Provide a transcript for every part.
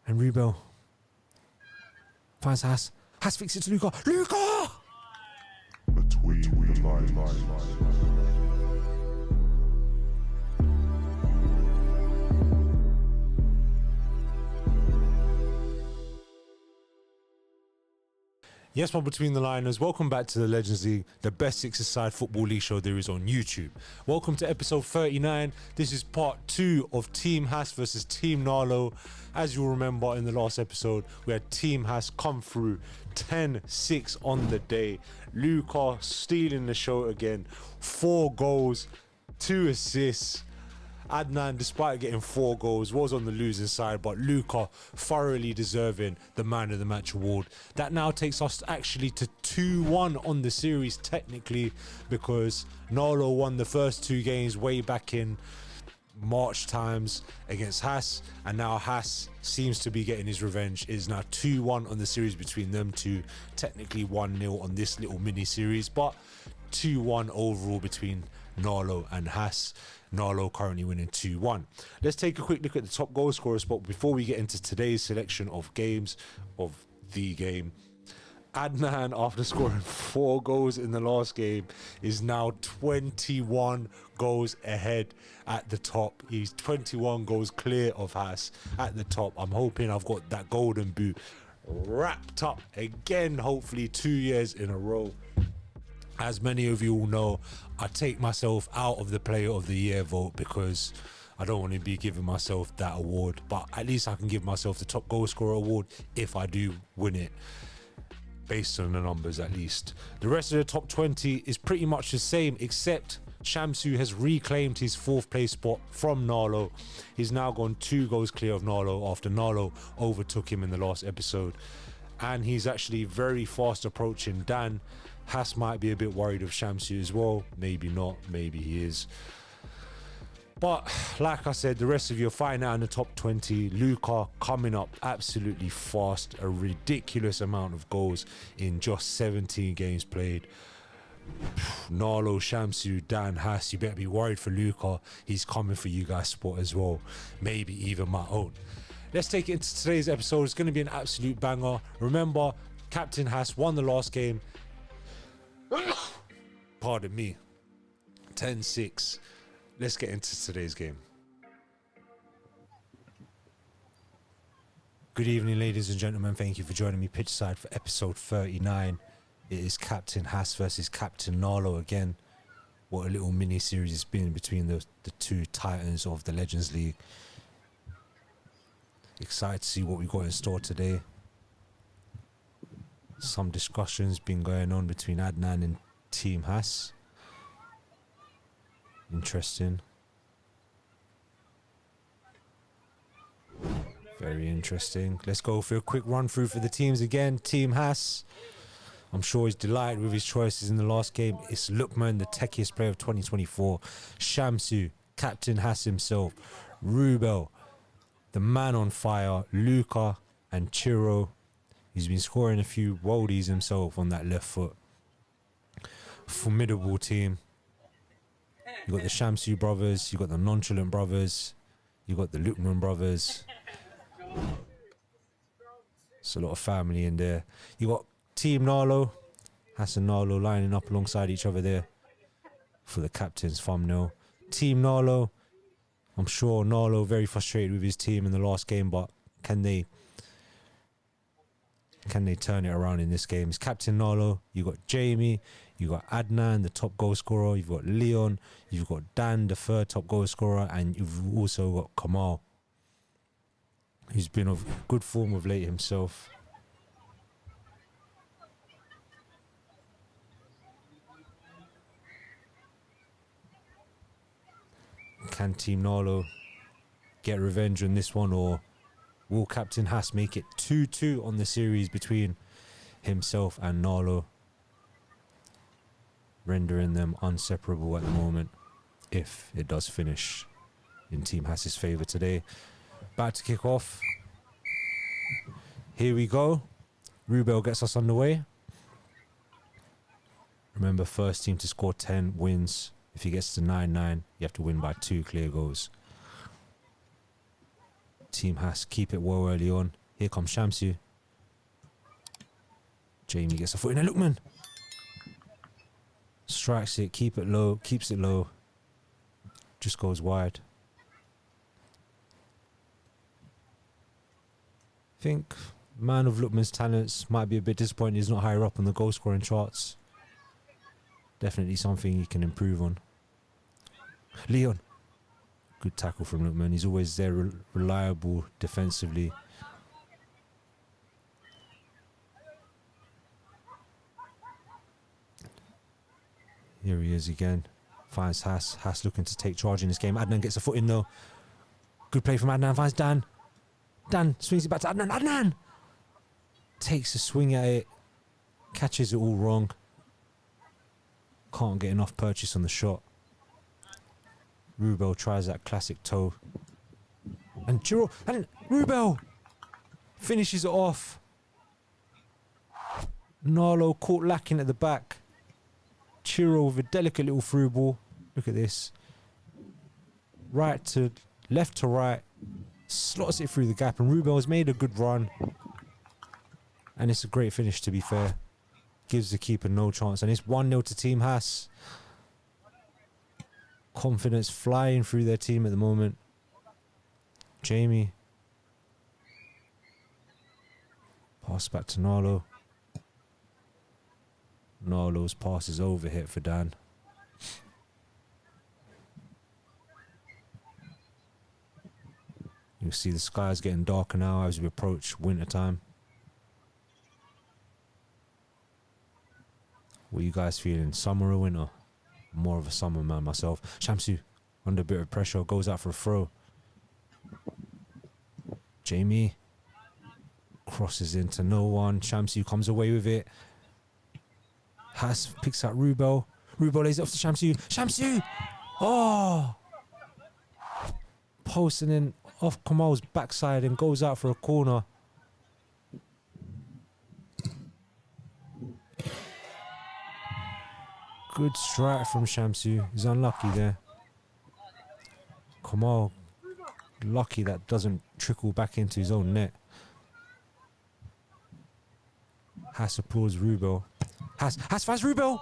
And Rubel finds Haas. Haas fixes it to Luca. Luca! Between the lines. Yes, my Between the Liners, welcome back to the Legends League, the best six-a-side football league show there is on YouTube. Welcome to episode 39. This is part 2 of Team Haas versus Team Narlo. As you'll remember in the last episode, we had Team Haas come through 10-6 on the day. Luca stealing the show again. 4 goals, 2 assists. Adnan, despite getting 4 goals, was on the losing side, but Luca thoroughly deserving the Man of the Match award. That now takes us actually to 2-1 on the series technically, because Narlo won the first 2 games way back in March times against Haas, and now Haas seems to be getting his revenge. It is now 2-1 on the series between them two, technically 1-0 on this little mini series, but 2-1 overall between Narlo and Haas. Narlo currently winning 2-1. Let's take a quick look at the top goal scorer spot before we get into today's selection of games of the game. Adnan, after scoring 4 goals in the last game, is now 21 goals ahead at the top. He's 21 goals clear of Haas at the top. I'm hoping I've got that golden boot wrapped up again, hopefully 2 years in a row. As many of you all know, I take myself out of the Player of the Year vote because I don't want to be giving myself that award, but at least I can give myself the top goal scorer award if I do win it, based on the numbers at least. The rest of the top 20 is pretty much the same, except Shamsu has reclaimed his 4th place spot from Narlo. He's now gone 2 goals clear of Narlo after Narlo overtook him in the last episode, and he's actually very fast approaching Dan. Haas might be a bit worried of Shamsu as well. Maybe not, maybe he is. But like I said, the rest of you are fighting out in the top 20. Luca coming up absolutely fast. A ridiculous amount of goals in just 17 games played. Narlo, Shamsu, Dan, Haas, you better be worried for Luca. He's coming for you guys' spot as well. Maybe even my own. Let's take it into today's episode. It's going to be an absolute banger. Remember, Captain Haas won the last game. Pardon me. 10-6. Let's get into today's game. Good evening, ladies and gentlemen. Thank you for joining me Pitchside for episode 39. It is Captain Haas versus Captain Narlo again. What a little mini series it's been between the two titans of the Legends League. Excited to see what we got in store today. Some discussions been going on between Adnan and Team Haas. Interesting. Very interesting. Let's go for a quick run through for the teams again. Team Haas, I'm sure he's delighted with his choices in the last game. It's Lukman, the techiest player of 2024. Shamsu, Captain Haas himself. Rubel, the man on fire. Luca and Chiro. He's been scoring a few worldies himself on that left foot. Formidable team. You got the Shamsu brothers, you got the Nonchalant brothers, you got the Lukman brothers. It's a lot of family in there. You got Team Narlo, Haas and Narlo lining up alongside each other there for the captain's thumbnail. Team Narlo, I'm sure Narlo very frustrated with his team in the last game, but can they turn it around in this game? It's Captain Narlo. You got Jamie, you got Adnan, the top goal scorer, you've got Leon, you've got Dan, the 3rd top goal scorer, and you've also got Kamal, who's been of good form of late himself. Can Team Narlo get revenge on this one, or will Captain Haas make it 2-2 on the series between himself and Narlo, rendering them inseparable at the moment, if it does finish in Team Haas's favour today? About to kick off. Here we go. Rubel gets us underway. Remember, first team to score 10 wins. If he gets to 9-9, you have to win by 2 clear goals. Team Haas keep it well early on. Here comes Shamsu. Jamie gets a foot in there. Lookman strikes it, keeps it low. Just goes wide. I think man of Lookman's talents might be a bit disappointed he's not higher up on the goal scoring charts. Definitely something he can improve on. Leon. Good tackle from Lookman. He's always there, reliable defensively. Here he is again. Finds Haas. Haas looking to take charge in this game. Adnan gets a foot in though. Good play from Adnan. Finds Dan. Dan swings it back to Adnan. Adnan! Takes a swing at it. Catches it all wrong. Can't get enough purchase on the shot. Rubel tries that classic toe. And Chiro. And Rubel finishes it off. Narlo caught lacking at the back. Chiro with a delicate little through ball. Look at this. Left to right. Slots it through the gap. And Rubel has made a good run. And it's a great finish, to be fair. Gives the keeper no chance. And it's 1-0 to Team Haas. Confidence flying through their team at the moment. Jamie. Pass back to Narlo. Narlo's pass is over hit for Dan. You see the sky is getting darker now as we approach winter time. What are you guys feeling? Summer or winter? More of a summer man myself. Shamsu, under a bit of pressure, goes out for a throw. Jamie crosses into no one. Shamsu comes away with it. Haas picks out Rubel. Rubel lays it off to Shamsu. Shamsu! Oh! Posting in off Kamal's backside and goes out for a corner. Good strike from Shamsu. He's unlucky there. Kamal, lucky that doesn't trickle back into his own net. Haas applauds Rubel. Haas finds Rubel!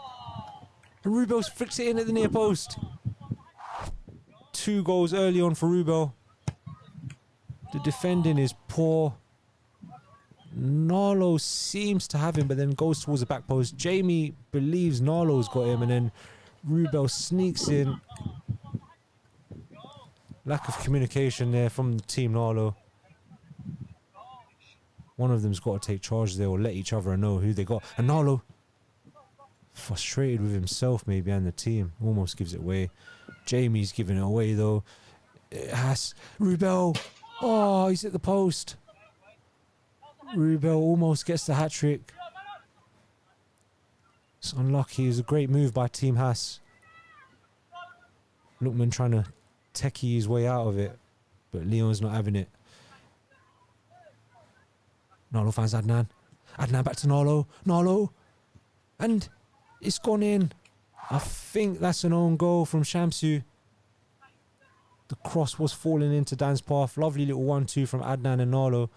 And Rubel flicks it in at the near post. 2 goals early on for Rubel. The defending is poor. Narlo seems to have him, but then goes towards the back post. Jamie believes Narlo's got him, and then Rubel sneaks in. Lack of communication there from the team Narlo. One of them's got to take charge there or let each other know who they got. And Narlo, frustrated with himself maybe and the team, almost gives it away. Jamie's giving it away though. Haas, Rubel. Oh, he's at the post. Rubel almost gets the hat-trick. It's unlucky. It was a great move by Team Haas. Lookman trying to techie his way out of it, but Leon's not having it. Narlo finds Adnan. Adnan back to Narlo. Narlo. And it's gone in. I think that's an own goal from Shamsu. The cross was falling into Dan's path. Lovely little 1-2 from Adnan and Narlo.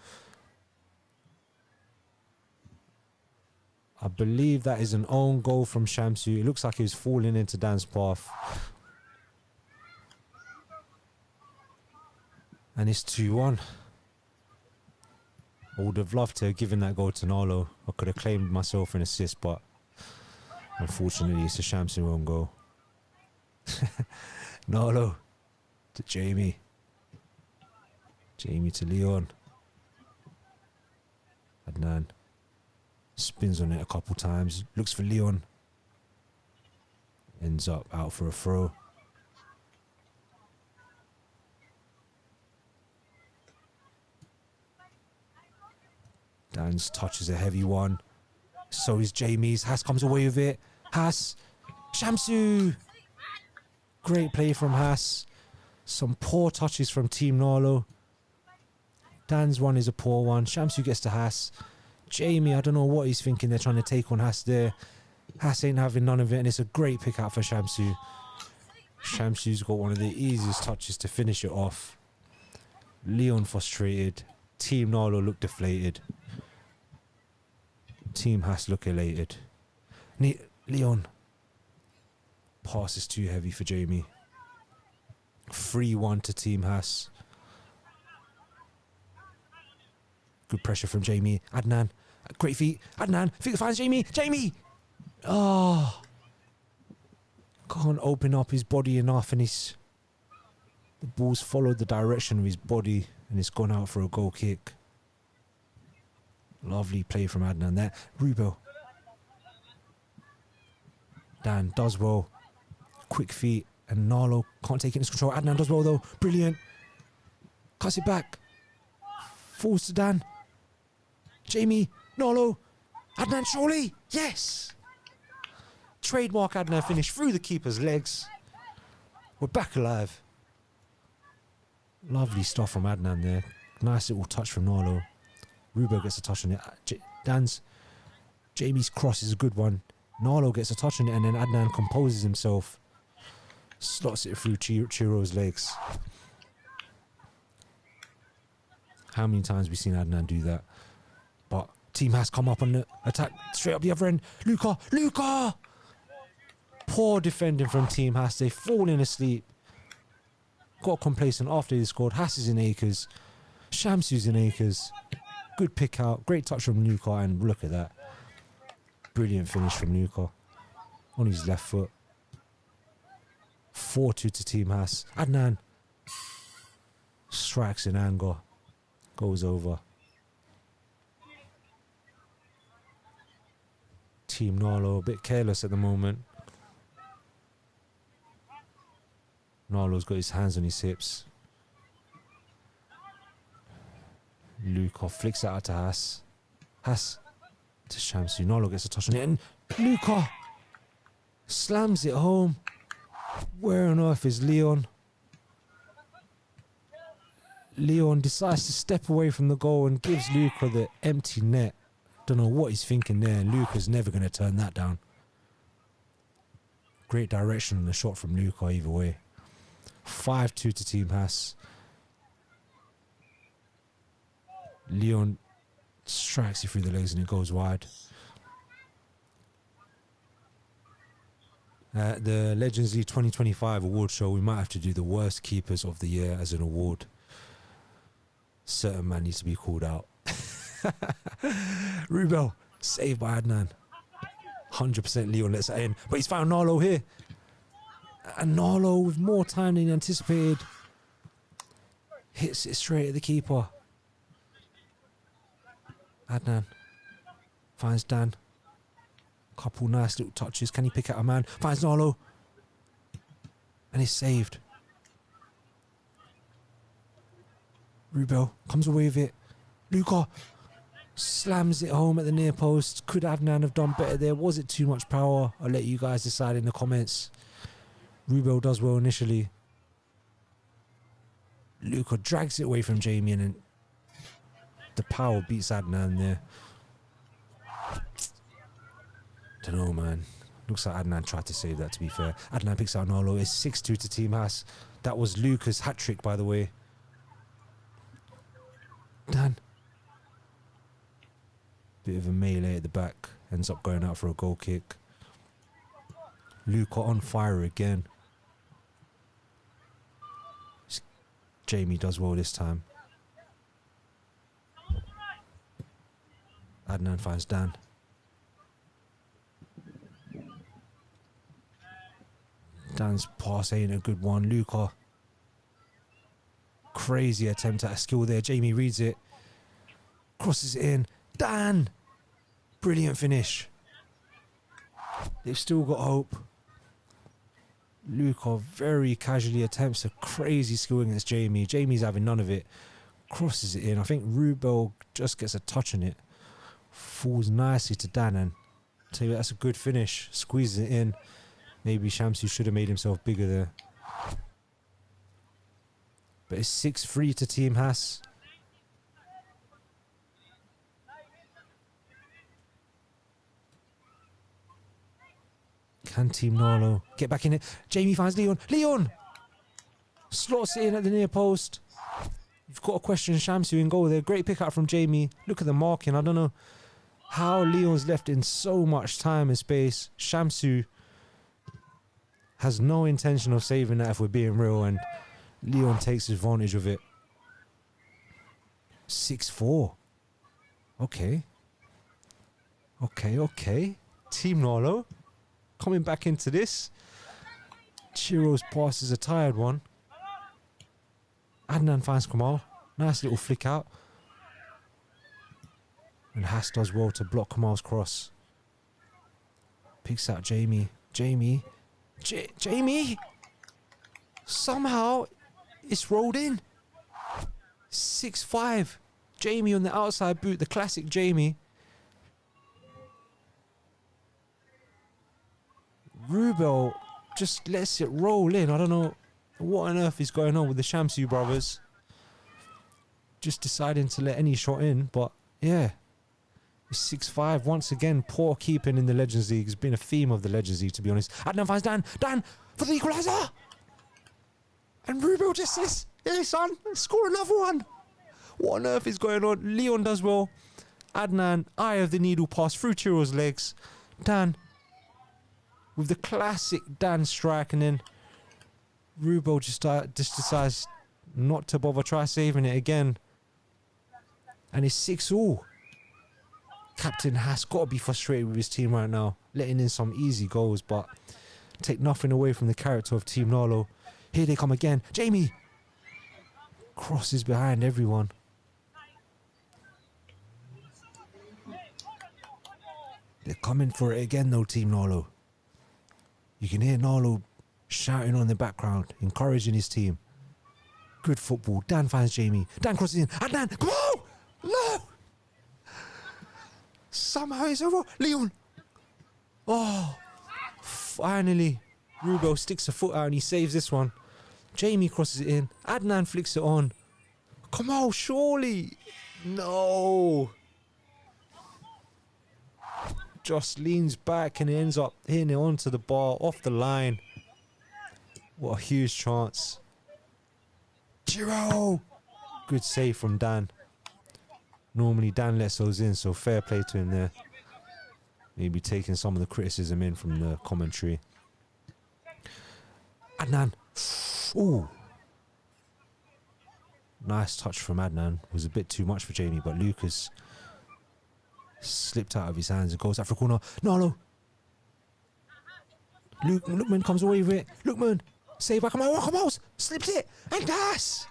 I believe that is an own goal from Shamsu. It looks like he was falling into Dan's path. And it's 2-1. I would have loved to have given that goal to Narlo. I could have claimed myself an assist, but unfortunately it's a Shamsu own goal. Narlo to Jamie. Jamie to Leon. Adnan spins on it a couple times. Looks for Leon. Ends up out for a throw. Dan's touch is a heavy one. So is Jamie's. Haas comes away with it. Haas. Shamsu. Great play from Haas. Some poor touches from Team Narlo. Dan's one is a poor one. Shamsu gets to Haas. Jamie, I don't know what he's thinking. They're trying to take on Haas there. Haas ain't having none of it, and it's a great pick out for Shamsu. Shamsu's got one of the easiest touches to finish it off. Leon frustrated. Team Narlo look deflated. Team Haas look elated. Leon. Pass is too heavy for Jamie. 3-1 to Team Haas. Good pressure from Jamie. Adnan. Great feet. Adnan. Figure finds Jamie. Jamie! Oh. Can't open up his body enough, and the ball's followed the direction of his body and it's gone out for a goal kick. Lovely play from Adnan there. Rubo. Dan does well. Quick feet, and Narlo can't take it into control. Adnan does well though. Brilliant. Cuts it back. Falls to Dan. Jamie. Narlo. Adnan surely. Yes. Trademark Adnan finish through the keeper's legs. We're back alive. Lovely stuff from Adnan there. Nice little touch from Narlo. Rubo gets a touch on it. Jamie's cross is a good one. Narlo gets a touch on it, and then Adnan composes himself. Slots it through Chiro's legs. How many times have we seen Adnan do that? But team has come up on the attack straight up the other end. Luca! Poor defending from Team Haas. They've fallen asleep. Got complacent after they scored. Haas is in acres. Shamsu's in acres. Good pick out. Great touch from Luca, and look at that. Brilliant finish from Luca. On his left foot. 4-2 to Team Haas. Adnan strikes in anger. Goes over. Team Narlo a bit careless at the moment. Narlo's got his hands on his hips. Luca flicks it out to Haas. Haas to Shamsu. Narlo gets a touch on it, and Luca slams it home. Where on earth is Leon? Leon decides to step away from the goal and gives Luca the empty net. Don't know what he's thinking there. Luca's never going to turn that down. Great direction and a shot from Luca either way. 5-2 to Team Haas. Leon strikes it through the legs and it goes wide. The Legends League 2025 award show, we might have to do the worst keepers of the year as an award. Certain man needs to be called out. Rubel, saved by Adnan. 100% Leon lets it in. But he's found Narlo here. And Narlo, with more time than he anticipated, hits it straight at the keeper. Adnan finds Dan. Couple nice little touches. Can he pick out a man? Finds Narlo. And he's saved. Rubel comes away with it. Luca slams it home at the near post. Could Adnan have done better there? Was it too much power? I'll let you guys decide in the comments. Rubel does well initially. Luca drags it away from Jamie, and then the power beats Adnan there. Don't know, man. Looks like Adnan tried to save that, to be fair. Adnan picks out Narlo. It's 6-2 to Team Haas. That was Luca's hat-trick, by the way. Dan. Bit of a melee at the back. Ends up going out for a goal kick. Luca on fire again. Jamie does well this time. Adnan finds Dan. Dan's pass ain't a good one. Luca. Crazy attempt at a skill there. Jamie reads it. Crosses it in. Dan! Brilliant finish. They've still got hope. Luca very casually attempts a crazy skill against Jamie. Jamie's having none of it. Crosses it in. I think Rubel just gets a touch on it. Falls nicely to Dan, and I tell you, that's a good finish. Squeezes it in. Maybe Shamsu should have made himself bigger there. But it's 6-3 to Team Haas. Can Team Narlo get back in it? Jamie finds Leon. Leon! Slots it in at the near post. You've got to question Shamsu in goal there. Great pick out from Jamie. Look at the marking. I don't know how Leon's left in so much time and space. Shamsu has no intention of saving that, if we're being real, and Leon takes advantage of it. 6-4. Okay. Team Narlo coming back into this. Chiro's pass is a tired one. Adnan finds Kamal. Nice little flick out. And Haas does well to block Kamal's cross. Picks out Jamie. Jamie. Somehow it's rolled in. 6-5. Jamie on the outside boot. The classic Jamie. Rubel just lets it roll in. I don't know what on earth is going on with the Shamsu brothers. Just deciding to let any shot in, but yeah. It's 6-5. Once again, poor keeping in the Legends League has been a theme of the Legends League, to be honest. Adnan finds Dan. Dan for the equaliser. And Rubel just says, "Hey son, score another one." What on earth is going on? Leon does well. Adnan, eye of the needle pass through Chiro's legs. Dan with the classic Dan strike, and then Rubel just decides not to bother try saving it again. And it's 6-all. Captain has got to be frustrated with his team right now, letting in some easy goals, but take nothing away from the character of Team Narlo. Here they come again. Jamie crosses behind everyone. They're coming for it again though, Team Narlo. You can hear Narlo shouting on the background, encouraging his team. Good football. Dan finds Jamie. Dan crosses in. Adnan, come on! No! Somehow it's over. Leon. Oh, finally. Rubel sticks a foot out and he saves this one. Jamie crosses it in. Adnan flicks it on. Come on, surely. No. Just leans back and he ends up hitting it onto the bar, off the line. What a huge chance. Chiro! Good save from Dan. Normally Dan lets those in, so fair play to him there. Maybe taking some of the criticism in from the commentary. Adnan. Ooh. Nice touch from Adnan. Was a bit too much for Jamie, but Lucas slipped out of his hands and goes out for a corner. Narlo. Lookman comes away with it. Lookman. Save by Kamal. Slips it. And Das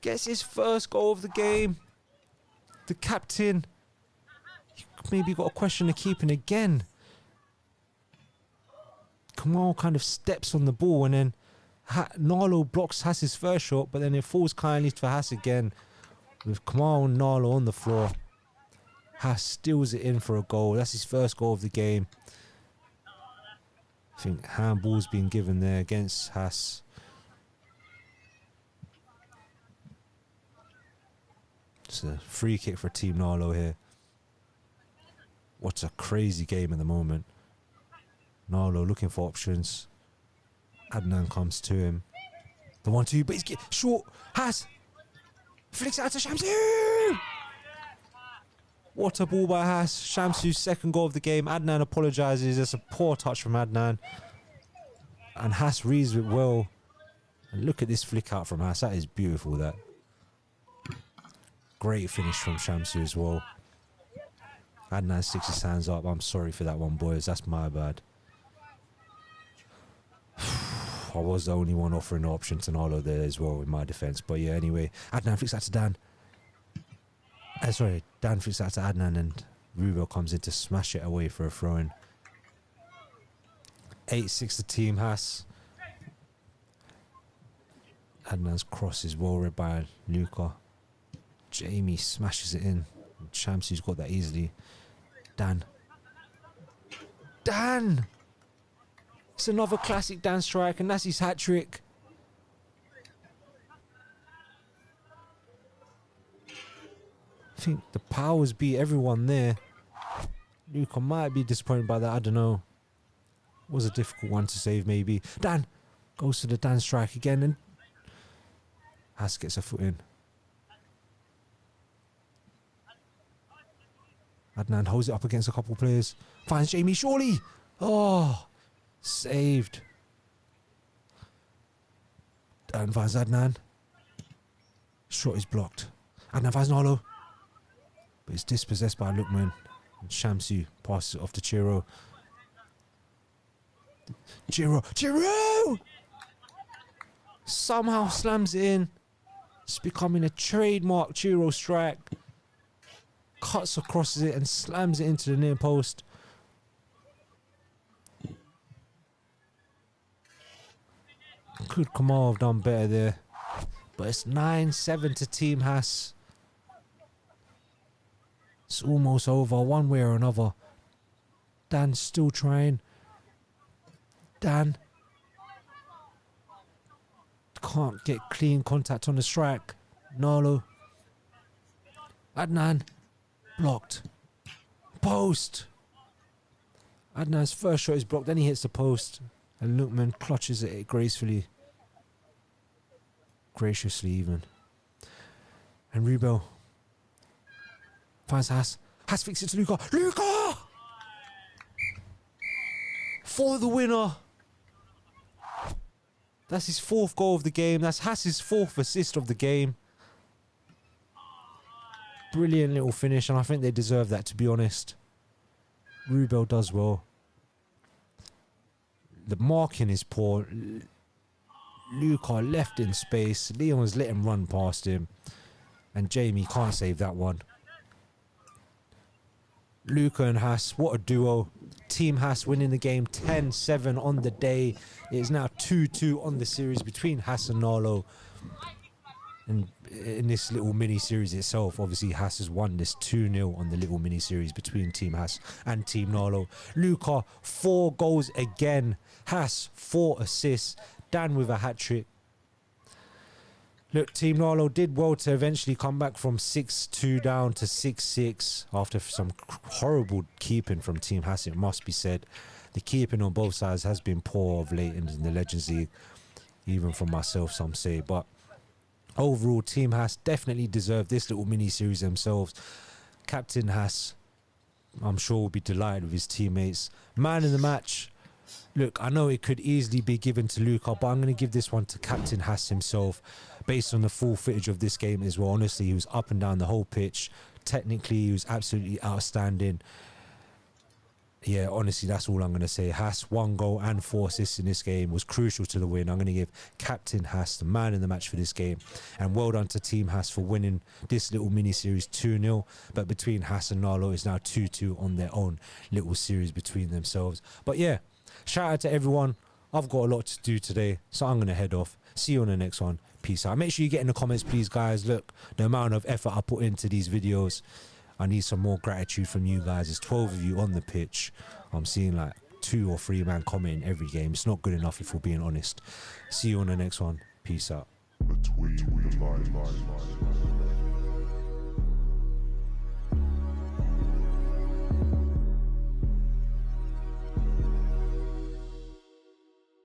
gets his first goal of the game. The captain. Maybe got a question of keeping again. Kamal kind of steps on the ball and then Narlo blocks Haas's first shot, but then it falls kindly for Haas again. With Kamal and Narlo on the floor. Haas steals it in for a goal. That's his first goal of the game. I think handball's been given there against Haas. It's a free kick for Team Narlo here. What a crazy game at the moment. Narlo looking for options. Adnan comes to him. The 1-2, but he's short. Haas flicks it out to Shamsu. What a ball by Haas. Shamsu's second goal of the game. Adnan apologises. There's a poor touch from Adnan. And Haas reads it well. And look at this flick out from Haas. That is beautiful, that. Great finish from Shamsu as well. Adnan sticks his hands up. I'm sorry for that one, boys. That's my bad. I was the only one offering an option to Narlo there as well in my defence. But yeah, anyway. Adnan flicks that to Dan. Dan flicks that to Adnan and Rubel comes in to smash it away for a throw-in. 8-6 the team Haas. Adnan's cross is well read by Luca. Jamie smashes it in. Shamsu's got that easily. Dan. It's another classic Dan strike and that's his hat-trick. I think the powers beat everyone there. Luca might be disappointed by that. I don't know. Was a difficult one to save maybe. Dan goes to the Dan strike again and Haas gets a foot in. Adnan holds it up against a couple players. Finds Jamie, surely. Oh, saved. And finds Adnan. Shot is blocked. Adnan finds Narlo. But it's dispossessed by Lukman. And Shamsu passes it off to Chiro. Chiro! Somehow slams it in. It's becoming a trademark Chiro strike. Cuts across it and slams it into the near post. Could Kamal have done better there. But it's 9-7 to Team Haas. It's almost over one way or another. Dan's still trying. Dan can't get clean contact on the strike. Narlo. Adnan. Blocked. Post. Adnan's first shot is blocked, then he hits the post. And Lukman clutches at it gracefully. Graciously even. And Rubel finds Haas. Haas fixes it to Luca. Luca! For the winner. That's his 4th goal of the game. That's Haas's 4th assist of the game. Brilliant little finish, and I think they deserve that, to be honest. Rubel does well. The marking is poor. Luca left in space. Leon's let him run past him. And Jamie can't save that one. Luca and Haas, what a duo. Team Haas winning the game 10-7 on the day. It is now 2-2 on the series between Haas and Narlo. And in this little mini-series itself, obviously Haas has won this 2-0 on the little mini-series between Team Haas and Team Narlo. Luca, 4 goals again. Haas, 4 assists. Dan with a hat-trick. Look, Team Narlo did well to eventually come back from 6-2 down to 6-6 after some horrible keeping from Team Haas, it must be said. The keeping on both sides has been poor of late in the Legends League, even from myself, some say. But overall, Team Haas definitely deserved this little mini-series themselves. Captain Haas, I'm sure, will be delighted with his teammates. Man in the match. Look, I know it could easily be given to Luca, but I'm going to give this one to Captain Haas himself, based on the full footage of this game as well. Honestly, he was up and down the whole pitch. Technically, he was absolutely outstanding. Yeah, honestly, that's all I'm going to say. Haas, 1 goal and 4 assists in this game, was crucial to the win. I'm going to give Captain Haas the man in the match for this game. And well done to Team Haas for winning this little mini-series 2-0. But between Haas and Narlo, it's now 2-2 on their own little series between themselves. But yeah, shout out to everyone. I've got a lot to do today, so I'm going to head off. See you on the next one. Peace out. Make sure you get in the comments, please, guys. Look, the amount of effort I put into these videos, I need some more gratitude from you guys. There's 12 of you on the pitch. I'm seeing like 2 or 3 man commenting every game. It's not good enough if we're being honest. See you on the next one. Peace out. Between the lines.